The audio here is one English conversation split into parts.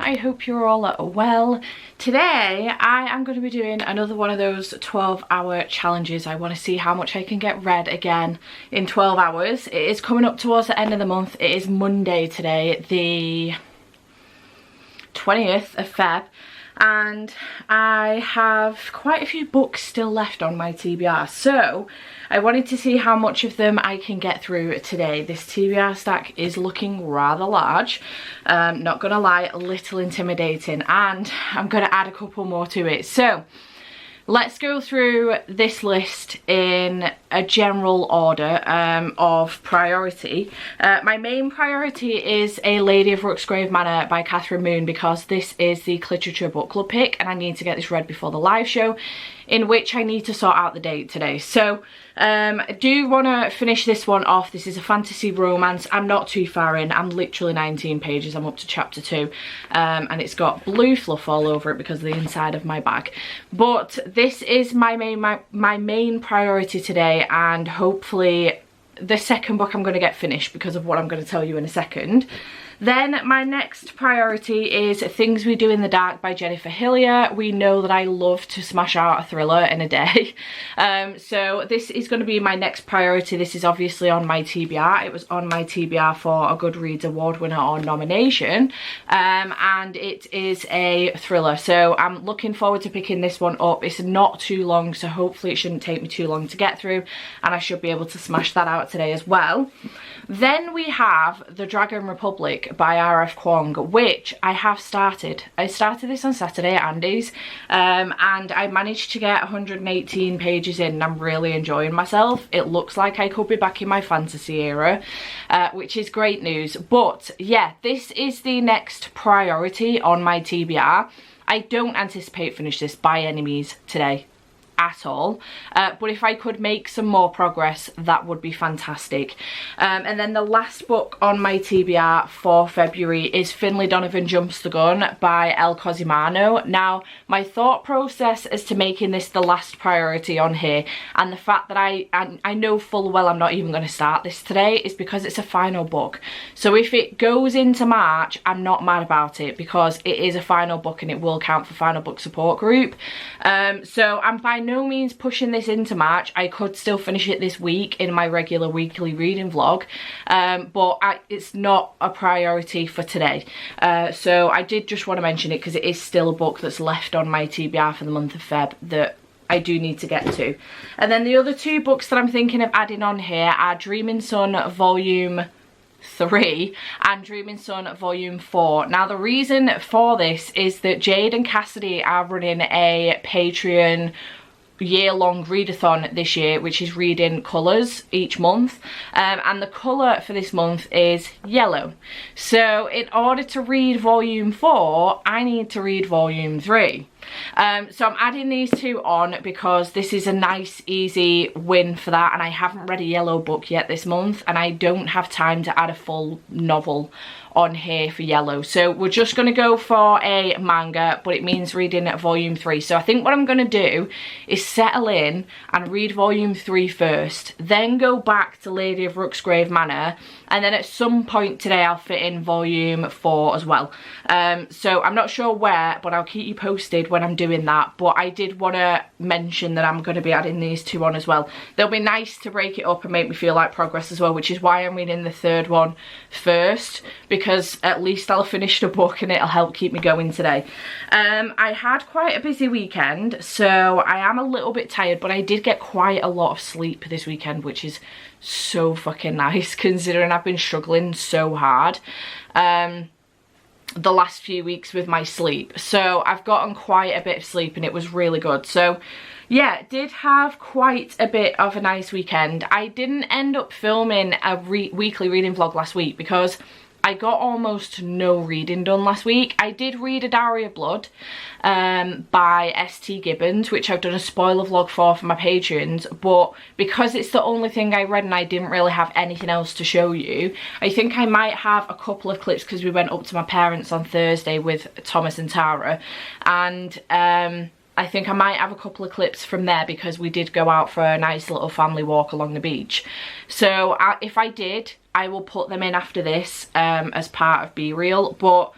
I hope you're all well. Today I am going to be doing another one of those 12-hour challenges. I want to see how much I can get read again in 12 hours. It is coming up towards the end of the month. It is Monday today, the 20th of Feb. And I have quite a few books still left on my TBR, so I wanted to see how much of them I can get through today. This TBR stack is looking rather large, not gonna lie, a little intimidating, and I'm gonna add a couple more to it. So let's go through this list in a general order of priority. My main priority is A Lady of Ruxgrave Manor by Catherine Moon, because this is the Literature Book Club pick and I need to get this read before the live show, in which I need to sort out the date today. So I do want to finish this one off. This is a fantasy romance. I'm not too far in. I'm literally 19 pages. I'm up to chapter 2 and it's got blue fluff all over it because of the inside of my bag. But this is my main priority today, and hopefully the second book I'm going to get finished because of what I'm going to tell you in a second. Then my next priority is Things We Do in the Dark by Jennifer Hillier. We know that I love to smash out a thriller in a day. So this is going to be my next priority. This is obviously on my TBR. It was on my TBR for a Goodreads Award winner or nomination. And it is a thriller. So I'm looking forward to picking this one up. It's not too long, so hopefully it shouldn't take me too long to get through. And I should be able to smash that out today as well. Then we have The Dragon Republic by R.F. Kuang, which I have started. I started this on Saturday at Andy's, and I managed to get 118 pages in, and I'm really enjoying myself. It looks like I could be back in my fantasy era, which is great news. But yeah, this is the next priority on my TBR. I don't anticipate finish this by any means today at all, but if I could make some more progress, that would be fantastic. And then the last book on my TBR for February is Finlay Donovan Jumps the Gun by El Cosimano. Now, my thought process as to making this the last priority on here, and the fact that I know full well I'm not even going to start this today, is because it's a final book. So if it goes into March, I'm not mad about it, because it is a final book and it will count for final book support group. So I'm by no means pushing this into March. I could still finish it this week in my regular weekly reading vlog, but it's not a priority for today. So I did just want to mention it because it is still a book that's left on my TBR for the month of Feb that I do need to get to. And then the other two books that I'm thinking of adding on here are Dreaming Sun Volume 3 and Dreaming Sun Volume 4. Now, the reason for this is that Jade and Cassidy are running a Patreon year-long readathon this year, which is reading colours each month, and the colour for this month is yellow. So in order to read Volume 4, I need to read Volume 3. So I'm adding these two on because this is a nice easy win for that, and I haven't read a yellow book yet this month, and I don't have time to add a full novel on here for yellow. So we're just going to go for a manga, but it means reading Volume 3. So I think what I'm going to do is settle in and read Volume 3 first, then go back to Lady of Ruxgrave Manor, and then at some point today I'll fit in Volume 4 as well. So I'm not sure where, but I'll keep you posted when I'm doing that. But I did want to mention that I'm going to be adding these two on as well. They'll be nice to break it up and make me feel like progress as well, which is why I'm reading the third one first, because at least I'll finish the book and it'll help keep me going today. I had quite a busy weekend, so I am a little bit tired, but I did get quite a lot of sleep this weekend, which is so fucking nice considering I've been struggling so hard the last few weeks with my sleep. So I've gotten quite a bit of sleep and it was really good. So yeah, did have quite a bit of a nice weekend. I didn't end up filming a weekly reading vlog last week because I got almost no reading done last week. I did read A Diary of Blood by S.T. Gibbons, which I've done a spoiler vlog for my patrons, but because it's the only thing I read and I didn't really have anything else to show you, I think I might have a couple of clips because we went up to my parents on Thursday with Thomas and Tara, and I think I might have a couple of clips from there because we did go out for a nice little family walk along the beach. So if I did, I will put them in after this as part of Be Real. But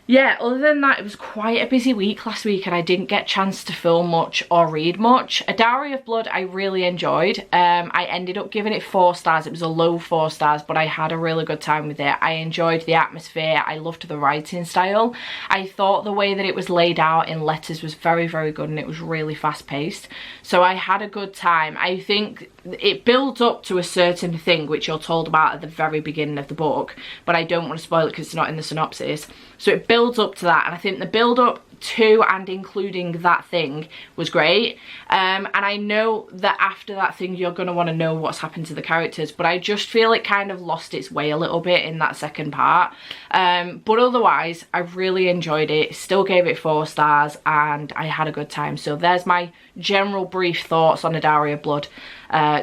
yeah, other than that, it was quite a busy week last week and I didn't get a chance to film much or read much. A Diary of Blood I really enjoyed. I ended up giving it 4 stars. It was a low 4 stars, but I had a really good time with it. I enjoyed the atmosphere. I loved the writing style. I thought the way that it was laid out in letters was very, very good, and it was really fast paced. So I had a good time. I think it builds up to a certain thing which you're told about at the very beginning of the book, but I don't want to spoil it because it's not in the synopsis. So it builds up to that, and I think the build up to and including that thing was great. And I know that after that thing you're going to want to know what's happened to the characters, but I just feel it kind of lost its way a little bit in that second part. But otherwise I really enjoyed it, still gave it 4 stars, and I had a good time. So there's my general brief thoughts on A Diary of Blood,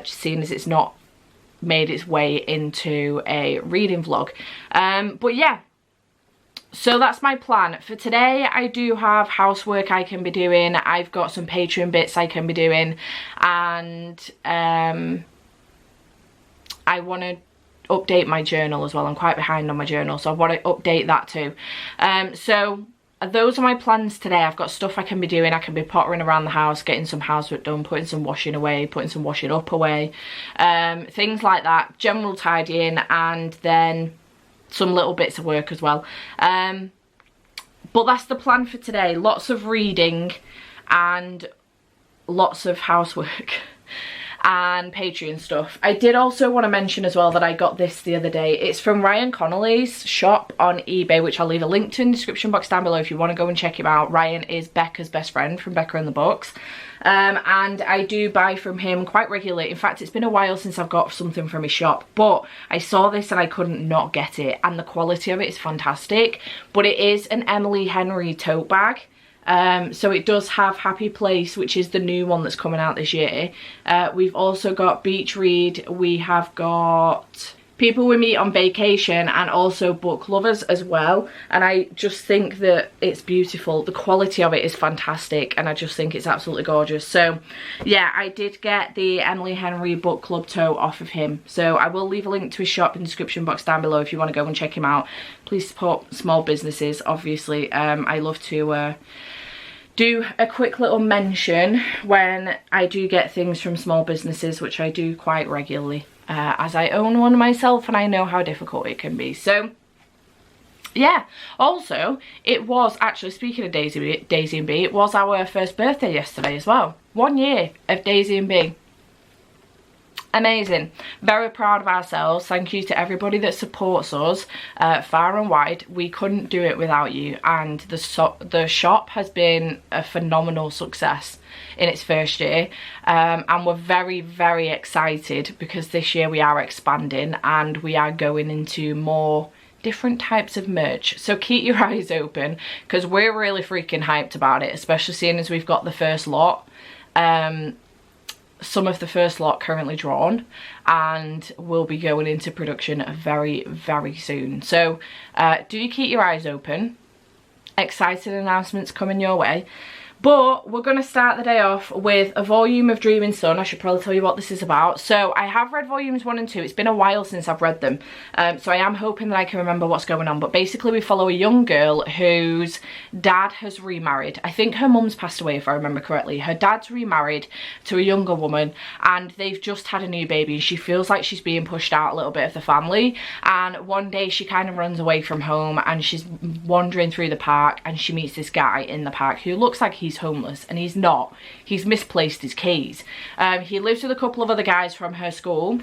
seeing as it's not made its way into a reading vlog. But yeah, so that's my plan for today. I do have housework I can be doing. I've got some Patreon bits I can be doing, and I want to update my journal as well. I'm quite behind on my journal, so I want to update that too. So those are my plans today. I've got stuff I can be doing. I can be pottering around the house, getting some housework done, putting some washing away, putting some washing up away, things like that, general tidying, and then some little bits of work as well. But that's the plan for today. Lots of reading and lots of housework and Patreon stuff. I did also want to mention as well that I got this the other day. It's from Ryan Connolly's shop on eBay, which I'll leave a link to in the description box down below if you want to go and check him out. Ryan is Becca's best friend from Becca and the Books. And I do buy from him quite regularly. In fact, it's been a while since I've got something from his shop, but I saw this and I couldn't not get it, and the quality of it is fantastic. But it is an Emily Henry tote bag. So it does have Happy Place, which is the new one that's coming out this year. We've also got Beach Read, we have got People We Meet on Vacation, and also Book Lovers as well. And I just think that it's beautiful. The quality of it is fantastic, and I just think it's absolutely gorgeous. So yeah, I did get the Emily Henry Book Club tote off of him. So I will leave a link to his shop in the description box down below if you want to go and check him out. Please support small businesses, obviously. I love to do a quick little mention when I do get things from small businesses, which I do quite regularly, as I own one myself and I know how difficult it can be. So yeah, also it was actually, speaking of Daisy and B, it was our first birthday yesterday as well. 1 year of Daisy and B. Amazing. Very proud of ourselves. Thank you to everybody that supports us far and wide. We couldn't do it without you, and the shop has been a phenomenal success in its first year, and we're very, very excited because this year we are expanding and we are going into more different types of merch. So keep your eyes open because we're really freaking hyped about it, especially seeing as we've got the first lot. Some of the first lot currently drawn, and will be going into production very, very soon. So do keep your eyes open. Exciting announcements coming your way. But we're going to start the day off with a volume of Dreaming Sun. I should probably tell you what this is about. So I have read volumes 1 and 2. It's been a while since I've read them. So I am hoping that I can remember what's going on. But basically we follow a young girl whose dad has remarried. I think her mum's passed away, if I remember correctly. Her dad's remarried to a younger woman, and they've just had a new baby. And she feels like she's being pushed out a little bit of the family. And one day she kind of runs away from home and she's wandering through the park, and she meets this guy in the park who looks like he's homeless, and he's not. He's misplaced his keys. He lives with a couple of other guys from her school,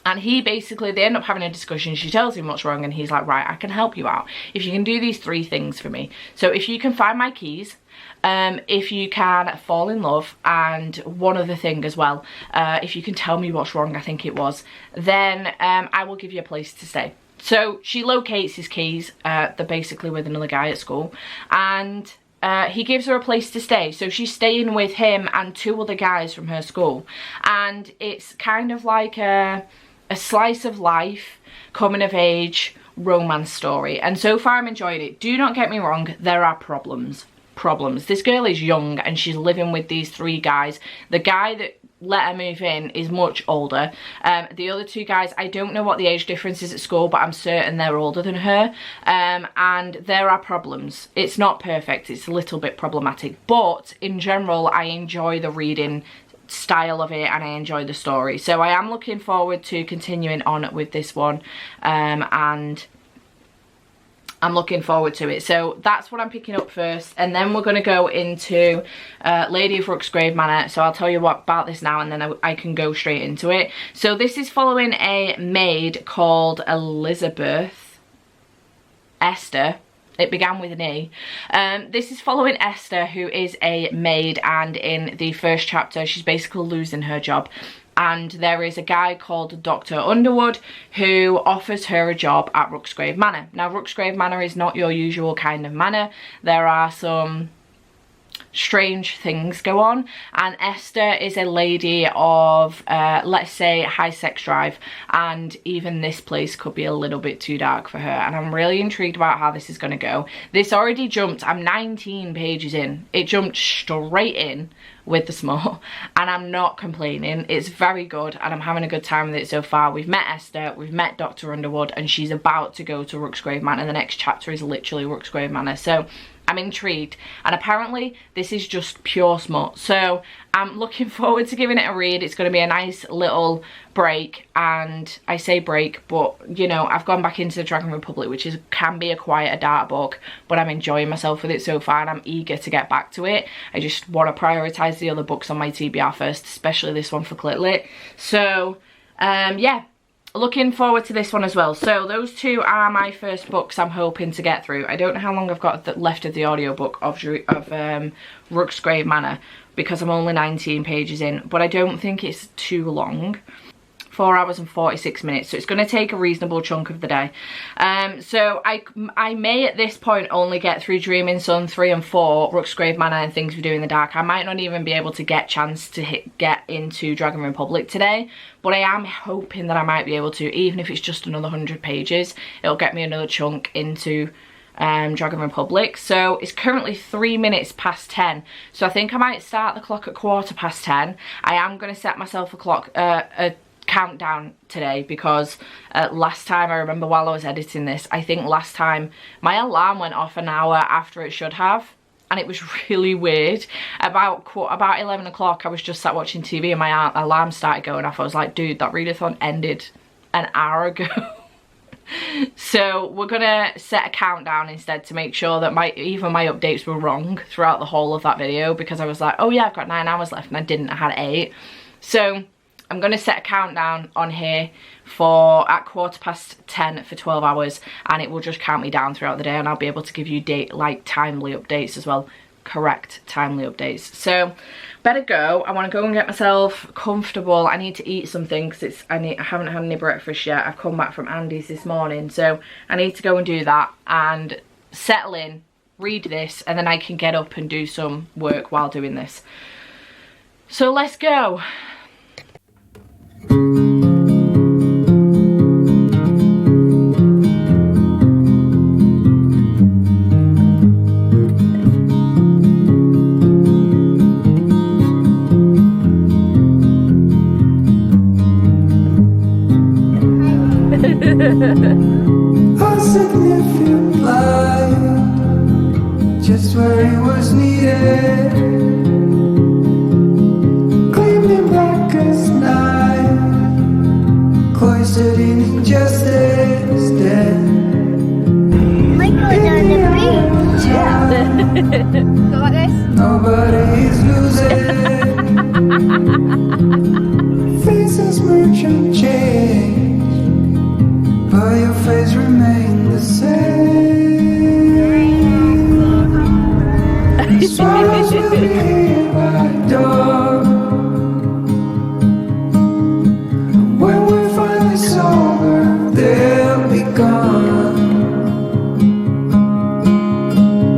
and they end up having a discussion. She tells him what's wrong, and he's like, right, I can help you out if you can do these 3 things for me. So if you can find my keys, if you can fall in love, and one other thing as well, if you can tell me what's wrong, I think it was, then I will give you a place to stay. So she locates his keys. They're basically with another guy at school, and he gives her a place to stay. So she's staying with him and 2 other guys from her school, and it's kind of like a slice of life, coming of age romance story, and so far I'm enjoying it. Do not get me wrong, there are problems. This girl is young and she's living with these 3 guys. The guy that let her move in is much older. The other two guys, I don't know what the age difference is at school, but I'm certain they're older than her. And there are problems. It's not perfect, it's a little bit problematic, but in general I enjoy the reading style of it and I enjoy the story. So I am looking forward to continuing on with this one, and I'm looking forward to it. So that's what I'm picking up first, and then we're going to go into Lady of Ruxgrave Manor. So I'll tell you what about this now, and then I can go straight into it. So this is following a maid called Elizabeth Esther. It began with an E. This is following Esther, who is a maid, and in the first chapter she's basically losing her job. And there is a guy called Dr. Underwood who offers her a job at Ruxgrave Manor. Now, Ruxgrave Manor is not your usual kind of manor. There are some strange things go on, and Esther is a lady of let's say high sex drive, and even this place could be a little bit too dark for her, and I'm really intrigued about how this is going to go. This already jumped, I'm 19 pages in, it jumped straight in with the small, and I'm not complaining. It's very good and I'm having a good time with it so far. We've met Esther, we've met Dr. Underwood, and she's about to go to Ruxgrave Manor. The next chapter is literally Ruxgrave Manor, so I'm intrigued, and apparently this is just pure smut, so I'm looking forward to giving it a read. It's going to be a nice little break, and I say break, but you know, I've gone back into the Dragon Republic, which can be a quite a dark book, but I'm enjoying myself with it so far and I'm eager to get back to it. I just want to prioritise the other books on my TBR first, especially this one for Clitlit. So yeah, looking forward to this one as well. So those two are my first books I'm hoping to get through. I don't know how long I've got left of the audiobook of Ruxgrave Manor, because I'm only 19 pages in, but I don't think it's too long. 4 hours and 46 minutes, so it's going to take a reasonable chunk of the day. So I may at this point only get through Dreaming Sun 3 and 4, Ruxgrave Manor and Things We Do in the Dark. I might not even be able to get chance to get into Dragon Republic today, but I am hoping that I might be able to, even if it's just another 100 pages. It'll get me another chunk into Dragon Republic. So it's currently 3 minutes past 10, so I think I might start the clock at 10:15. I am going to set myself a countdown today, because last time, I remember while I was editing this, I think last time my alarm went off an hour after it should have, and it was really weird. About 11 o'clock I was just sat watching TV and my alarm started going off. I was like, dude, that readathon ended an hour ago. So we're gonna set a countdown instead to make sure that even my updates were wrong throughout the whole of that video, because I was like, oh yeah, I've got 9 hours left and I didn't, I had 8. So I'm going to set a countdown on here at 10:15 for 12 hours, and it will just count me down throughout the day, and I'll be able to give you timely updates as well, correct timely updates. So better go. I want to go and get myself comfortable. I need to eat something because I haven't had any breakfast yet. I've come back from Andy's this morning, so I need to go and do that and settle in, read this, and then I can get up and do some work while doing this. So let's go. A significant light, just where it was needed, gleaming black as night, cloistered in injustice, dead. Michael's on the beach. Yeah. Go like this. Nobody's losing. Faces merge and change, but your face remained the same. Swallows will be here by dawn. When we're finally sober, they'll be gone.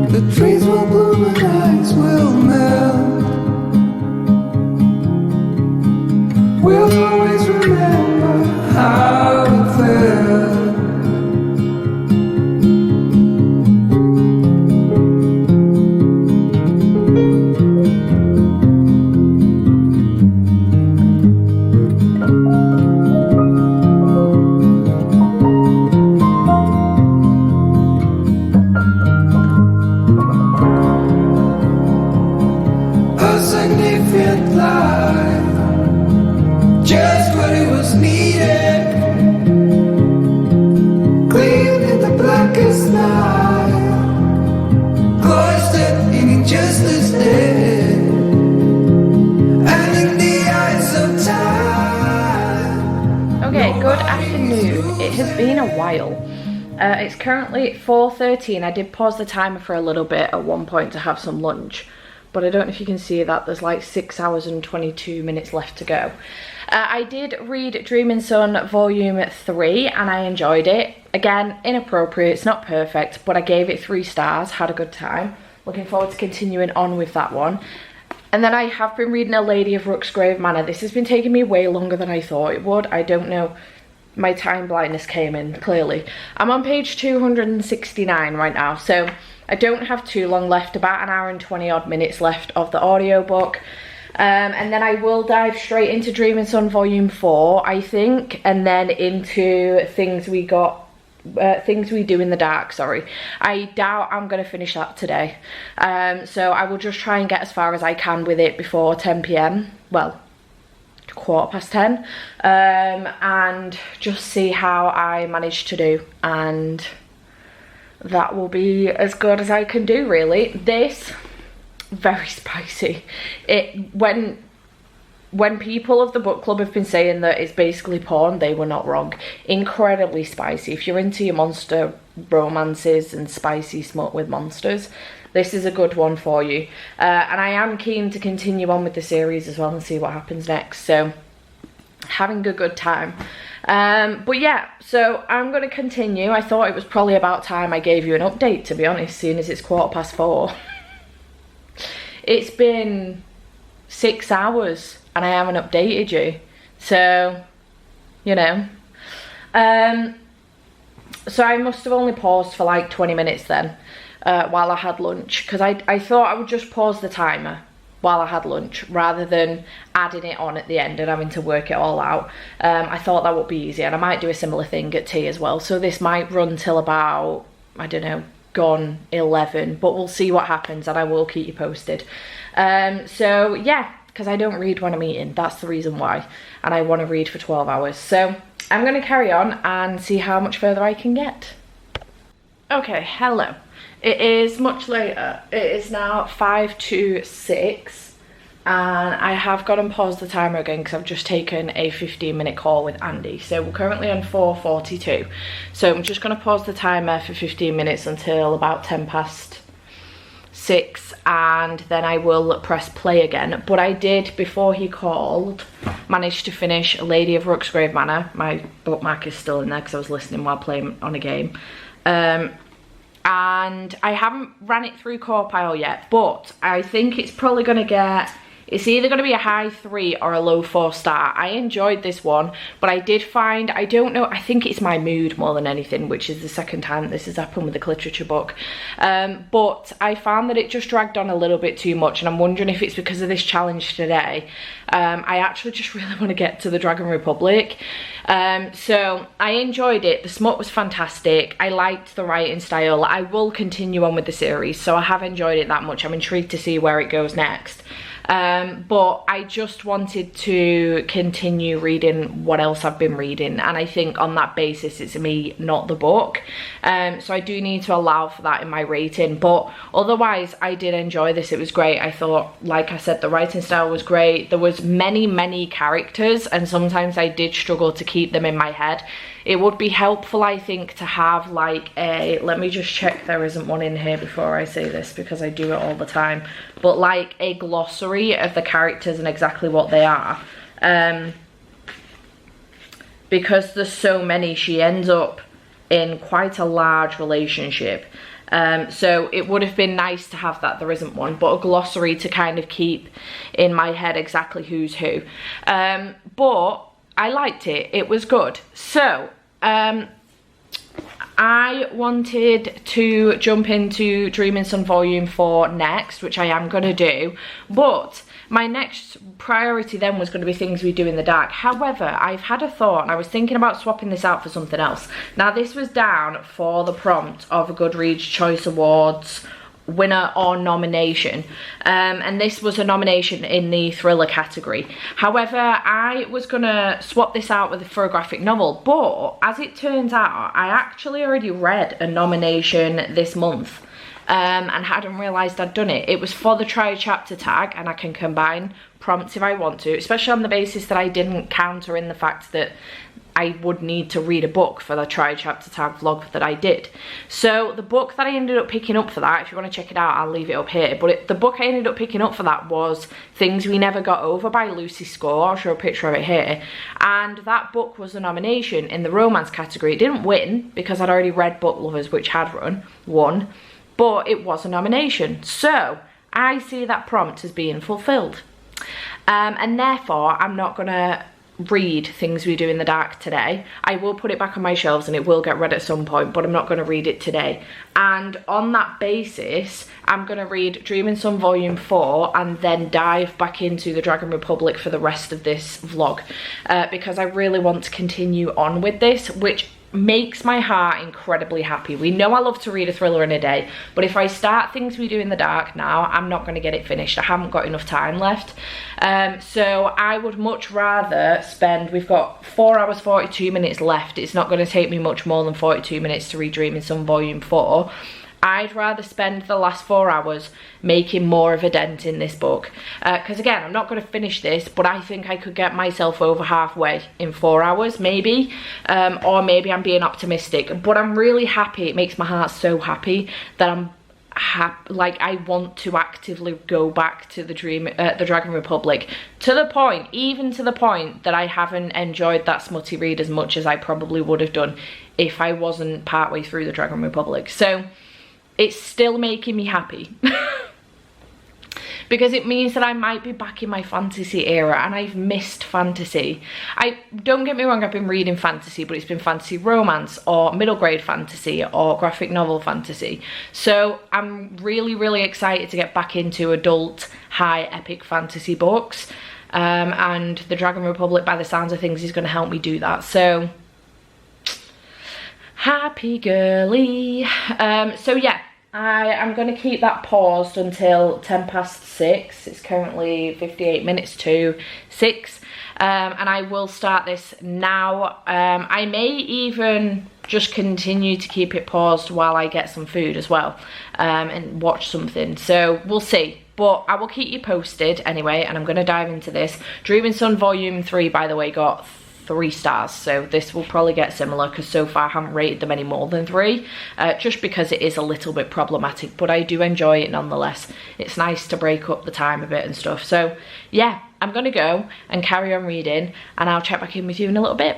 The trees will bloom and ice will melt. We'll always remember how it felt. it was needed. Clean in the blackest night, cloistered in injustice dead, and in the eyes of time. Okay, good afternoon. It has been a while. It's currently 4:13. I did pause the timer for a little bit at one point to have some lunch, but I don't know if you can see that there's like 6 hours and 22 minutes left to go. I did read Dreaming Sun Volume 3 and I enjoyed it. Again, inappropriate, it's not perfect, but I gave it 3 stars, had a good time. Looking forward to continuing on with that one. And then I have been reading A Lady of Rooksgrave Manor. This has been taking me way longer than I thought it would. I don't know, my time blindness came in, clearly. I'm on page 269 right now, so I don't have too long left, about an hour and 20 odd minutes left of the audiobook. And then I will dive straight into Dreaming Sun Volume 4, I think, and then into Things We Do in the Dark, sorry. I doubt I'm going to finish that today. So I will just try and get as far as I can with it before 10 p.m. Well, 10:15. And just see how I manage to do. And that will be as good as I can do, really. This, very spicy. When people of the book club have been saying that it's basically porn, they were not wrong. Incredibly spicy. If you're into your monster romances and spicy smut with monsters, this is a good one for you. And I am keen to continue on with the series as well and see what happens next. So, having a good time. But yeah, so I'm going to continue. I thought it was probably about time I gave you an update, to be honest, seeing as it's 4:15. It's been 6 hours and I haven't updated you, so you know. So I must have only paused for like 20 minutes then, while I had lunch, because I thought I would just pause the timer while I had lunch rather than adding it on at the end and having to work it all out. I thought that would be easier, and I might do a similar thing at tea as well, so this might run till about, I don't know, gone 11, but we'll see what happens and I will keep you posted. So yeah, because I don't read when I'm eating, that's the reason why, and I want to read for 12 hours. So I'm going to carry on and see how much further I can get. Okay, hello. It is much later. It is now 5 to 6 and I have got and paused the timer again because I've just taken a 15-minute call with Andy. So we're currently on 4:42. So I'm just going to pause the timer for 15 minutes until about 6:10 and then I will press play again. But I did, before he called, manage to finish A Lady of Rooksgrave Manor. My bookmark is still in there because I was listening while playing on a game. And I haven't ran it through core pile yet, but I think it's probably going to get, it's either going to be a high 3 or a low 4 star. I enjoyed this one, but I did find, I don't know, I think it's my mood more than anything, which is the second time this has happened with a literature book. But I found that it just dragged on a little bit too much, and I'm wondering if it's because of this challenge today. I actually just really want to get to the Dragon Republic. So I enjoyed it. The smut was fantastic. I liked the writing style. I will continue on with the series, so I have enjoyed it that much. I'm intrigued to see where it goes next. But I just wanted to continue reading what else I've been reading, and I think on that basis it's me, not the book. So I do need to allow for that in my rating, but otherwise I did enjoy this. It was great. I thought, like I said, the writing style was great. There was many characters, and sometimes I did struggle to keep them in my head. It would be helpful, I think, to have like a, let me just check there isn't one in here before I say this because I do it all the time, but like a glossary of the characters and exactly what they are. Because there's so many, she ends up in quite a large relationship. So it would have been nice to have that. There isn't one, but a glossary to kind of keep in my head exactly who's who. But I liked it. It was good. So I wanted to jump into Dreaming Sun Volume 4 next, which I am going to do, but my next priority then was going to be Things We Do in the Dark. However, I've had a thought and I was thinking about swapping this out for something else. Now, this was down for the prompt of a Goodreads Choice Awards winner or nomination, and this was a nomination in the thriller category. However, I was gonna swap this out for a graphic novel, but as it turns out, I actually already read a nomination this month, and hadn't realised I'd done it. It was for the try chapter tag, and I can combine prompts if I want to, especially on the basis that I didn't counter in the fact that I would need to read a book for the try chapter tag vlog that I did. So the book that I ended up picking up for that, if you want to check it out, I'll leave it up here, but the book I ended up picking up for that was Things We Never Got Over by Lucy Score. I'll show a picture of it here, and that book was a nomination in the romance category. It didn't win because I'd already read Book Lovers, which had won, but it was a nomination. So I see that prompt as being fulfilled, and therefore I'm not gonna read Things We Do in the Dark today. I will put it back on my shelves and it will get read at some point, but I'm not going to read it today. And on that basis, I'm going to read Dreaming Sun Volume 4 and then dive back into the Dragon Republic for the rest of this vlog, because I really want to continue on with this, which makes my heart incredibly happy. We know I love to read a thriller in a day, but if I start Things We Do in the Dark now, I'm not going to get it finished. I haven't got enough time left. So I would much rather spend, we've got 4 hours 42 minutes left. It's not going to take me much more than 42 minutes to read Dreaming Sun Volume 4. I'd rather spend the last 4 hours making more of a dent in this book. Because again, I'm not going to finish this, but I think I could get myself over halfway in 4 hours, maybe. Or maybe I'm being optimistic. But I'm really happy. It makes my heart so happy that I'm like I want to actively go back to the Dragon Republic, to the point, even to the point that I haven't enjoyed that smutty read as much as I probably would have done if I wasn't partway through the Dragon Republic. So it's still making me happy because it means that I might be back in my fantasy era, and I've missed fantasy. Don't get me wrong, I've been reading fantasy, but it's been fantasy romance or middle grade fantasy or graphic novel fantasy. So I'm really, really excited to get back into adult high epic fantasy books, and the Dragon Republic, by the sounds of things, is going to help me do that. So happy girly. So yeah, I am going to keep that paused until 6:10. It's currently 58 minutes to 6, and I will start this now. I may even just continue to keep it paused while I get some food as well, and watch something, so we'll see. But I will keep you posted anyway, and I'm going to dive into this. Dreaming Sun Volume 3, by the way, got 3 stars, so this will probably get similar, because so far I haven't rated them any more than 3, just because it is a little bit problematic, but I do enjoy it nonetheless. It's nice to break up the time a bit and stuff. So yeah, I'm gonna go and carry on reading, and I'll check back in with you in a little bit.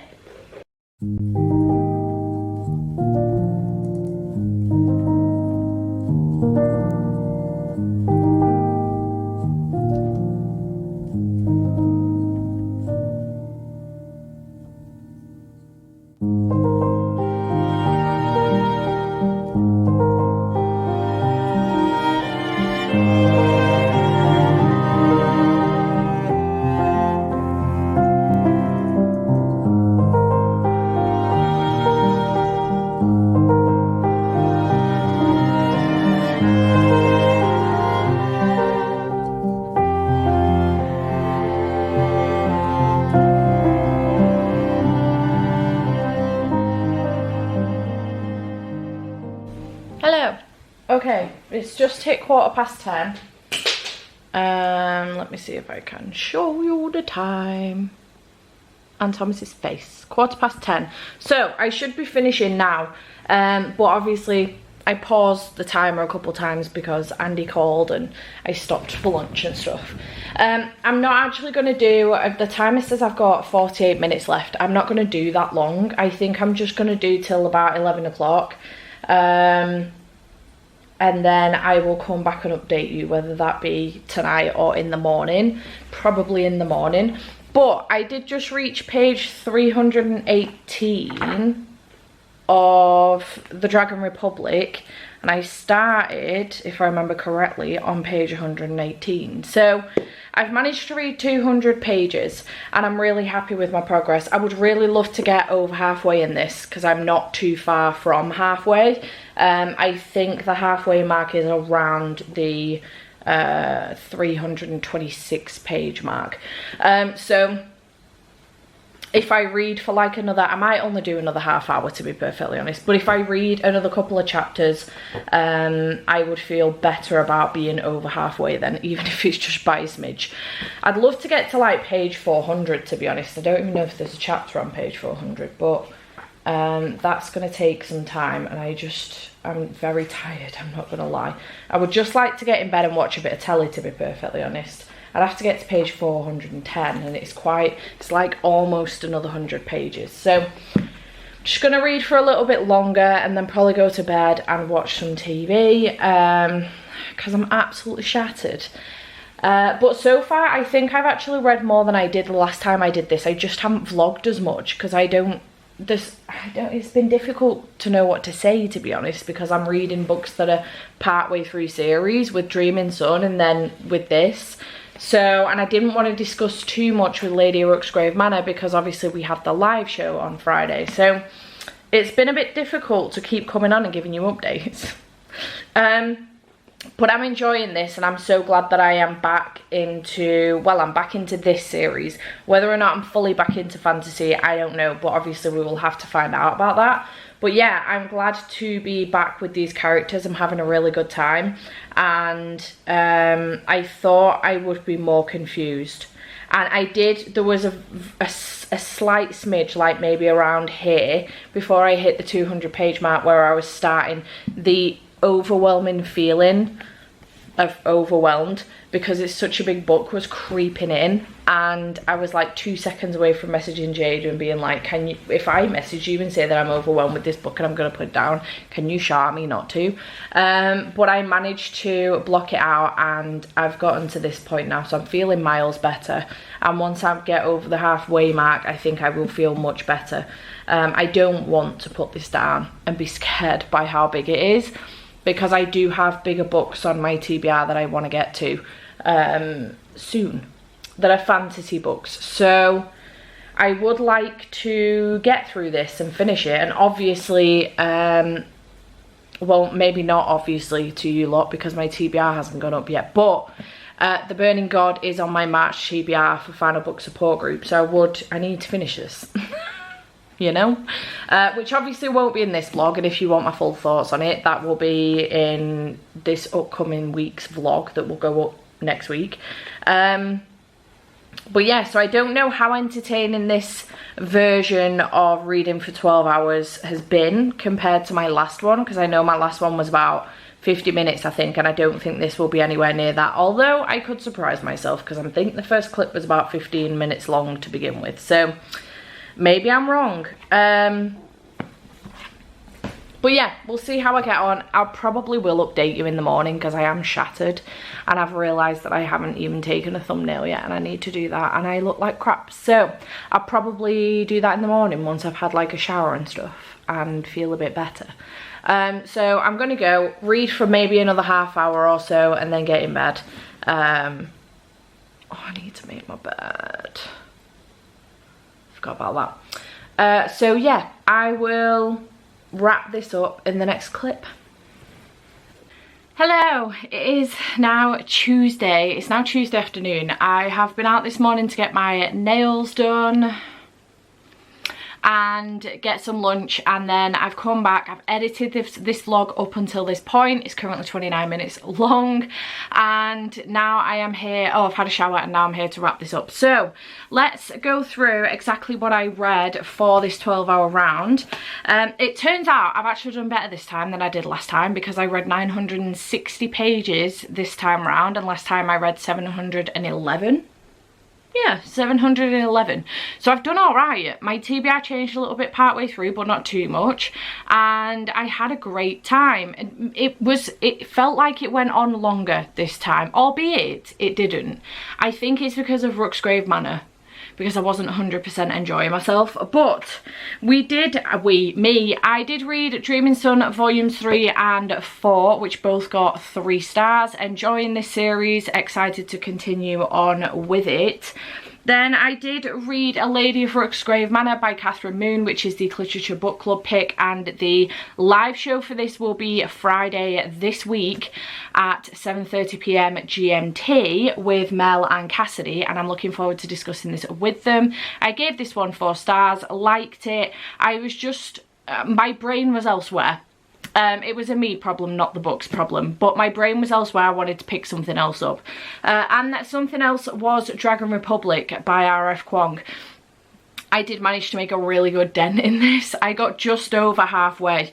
Hello. Okay, it's just hit 10:15. Let me see if I can show you the time. And Thomas's face. 10:15. So I should be finishing now. But obviously I paused the timer a couple times because Andy called and I stopped for lunch and stuff. I'm not actually going to do, the timer says I've got 48 minutes left. I'm not going to do that long. I think I'm just going to do till about 11 o'clock. And then I will come back and update you, whether that be tonight or in the morning. Probably in the morning. But I did just reach page 318 of the Dragon Republic, and I started, if I remember correctly, on page 118. So I've managed to read 200 pages and I'm really happy with my progress. I would really love to get over halfway in this because I'm not too far from halfway. I think the halfway mark is around the 326 page mark. So if I read for like another, I might only do another half hour to be perfectly honest, but if I read another couple of chapters, I would feel better about being over halfway then, even if it's just by a smidge. I'd love to get to like page 400 to be honest. I don't even know if there's a chapter on page 400, but that's going to take some time, and I'm very tired, I'm not going to lie. I would just like to get in bed and watch a bit of telly to be perfectly honest. I'd have to get to page 410 and it's like almost another 100 pages. So I'm just going to read for a little bit longer and then probably go to bed and watch some TV because I'm absolutely shattered. But so far I think I've actually read more than I did the last time I did this. I just haven't vlogged as much because it's been difficult to know what to say to be honest, because I'm reading books that are partway through series with Dreaming Sun and then with this. So, and I didn't want to discuss too much with Lady Ruxgrave Manor because obviously we had the live show on Friday. So it's been a bit difficult to keep coming on and giving you updates. But I'm enjoying this and I'm so glad that I am back into, well, I'm back into this series. Whether or not I'm fully back into fantasy, I don't know, but obviously we will have to find out about that. But yeah, I'm glad to be back with these characters. I'm having a really good time. And I thought I would be more confused. And I did, there was a slight smidge, like maybe around here, before I hit the 200 page mark where I was starting, the overwhelming feeling of overwhelmed because it's such a big book was creeping in, and I was like 2 seconds away from messaging Jade and being like, can you, if I message you and say that I'm overwhelmed with this book and I'm gonna put it down, can you shout at me not to? But I managed to block it out and I've gotten to this point now, so I'm feeling miles better, and once I get over the halfway mark I think I will feel much better. I don't want to put this down and be scared by how big it is, because I do have bigger books on my TBR that I want to get to soon that are fantasy books. So I would like to get through this and finish it, and obviously, well, maybe not obviously to you lot because my TBR hasn't gone up yet, but The Burning God is on my March TBR for Final Book Support Group, so I need to finish this. You know, which obviously won't be in this vlog, and if you want my full thoughts on it, that will be in this upcoming week's vlog that will go up next week. But yeah, so I don't know how entertaining this version of reading for 12 hours has been compared to my last one, because I know my last one was about 50 minutes I think, and I don't think this will be anywhere near that, although I could surprise myself because I think the first clip was about 15 minutes long to begin with, so maybe I'm wrong. But yeah, we'll see how I get on. I probably will update you in the morning because I am shattered and I've realised that I haven't even taken a thumbnail yet and I need to do that and I look like crap. So I'll probably do that in the morning once I've had like a shower and stuff and feel a bit better. So I'm going to go read for maybe another half hour or so and then get in bed. Oh, I need to make my bed. Forgot about that. So yeah, I will wrap this up in the next clip. Hello, it is now Tuesday. It's now Tuesday afternoon. I have been out this morning to get my nails done and get some lunch, and then I've come back. I've edited this vlog up until this point. It's currently 29 minutes long, and now I am here. Oh, I've had a shower and now I'm here to wrap this up. So let's go through exactly what I read for this 12-hour round. It turns out I've actually done better this time than I did last time, because I read 960 pages this time round, and last time I read 711. Yeah, 711. So I've done all right. My TBR changed a little bit partway through, but not too much. And I had a great time. It felt like it went on longer this time, albeit it didn't. I think it's because of Ruxgrave Manor, because I wasn't 100% enjoying myself. But I did read Dreaming Sun Volumes 3 and 4, which both got 3 stars. Enjoying this series, excited to continue on with it. Then I did read A Lady of Ruxgrave Manor by Catherine Moon, which is the Literature Book Club pick, and the live show for this will be Friday this week at 7:30 p.m. GMT with Mel and Cassidy, and I'm looking forward to discussing this with them. I gave this one 4 stars, liked it. I was just, my brain was elsewhere. It was a me problem, not the book's problem, but my brain was elsewhere. I wanted to pick something else up. And that something else was Dragon Republic by R.F. Kuang. I did manage to make a really good dent in this. I got just over halfway.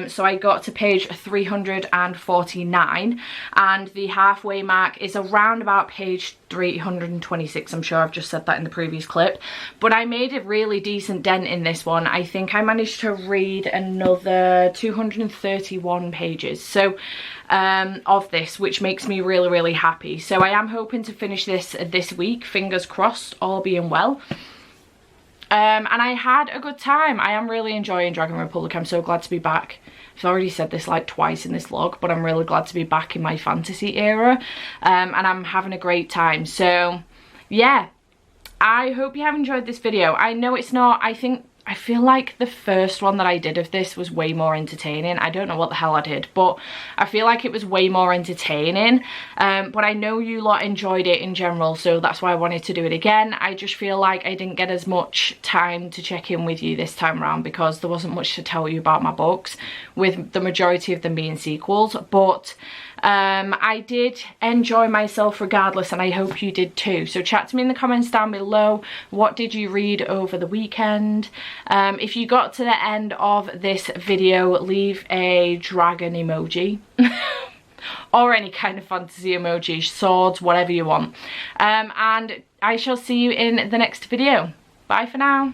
So I got to page 349, and the halfway mark is around about page 326. I'm sure I've just said that in the previous clip. But I made a really decent dent in this one. I think I managed to read another 231 pages. So of this, which makes me really, really happy. So I am hoping to finish this week, fingers crossed, all being well. And I had a good time. I am really enjoying Dragon Republic. I'm so glad to be back. I've already said this like twice in this vlog, but I'm really glad to be back in my fantasy era. And I'm having a great time. So yeah, I hope you have enjoyed this video. I know it's not, I feel like the first one that I did of this was way more entertaining. I don't know what the hell I did, but I feel like it was way more entertaining. But I know you lot enjoyed it in general, so that's why I wanted to do it again. I just feel like I didn't get as much time to check in with you this time around because there wasn't much to tell you about my books, with the majority of them being sequels. But I did enjoy myself regardless, and I hope you did too. So chat to me in the comments down below. What did you read over the weekend? If you got to the end of this video, leave a dragon emoji or any kind of fantasy emoji, swords, whatever you want. And I shall see you in the next video. Bye for now.